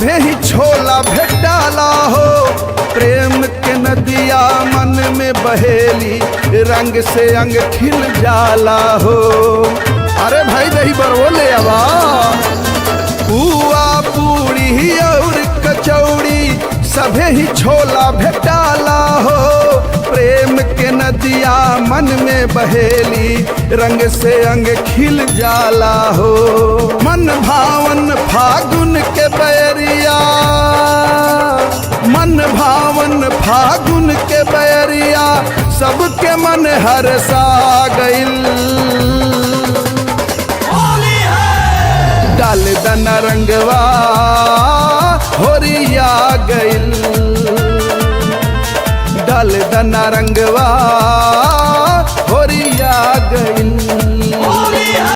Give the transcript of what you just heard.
सभे ही छोला भेटाला हो। प्रेम के नदिया मन में बहेली, रंग से अंग खिल जाला हो। अरे भाई दही बरवो ले आवा। पुआ पूड़ी और कचौड़ी सभे ही छोला भेटाला हो। प्रेम के नदिया मन में बहेली, रंग से अंग खिल जाला हो। मन भावन फागुन के बैरिया, मन भावन फागुन के बैरिया, सबके मन हरसा गइल। डाल दना रंगवा होरिया गइल, डाल दना रंगवा होरिया गइल।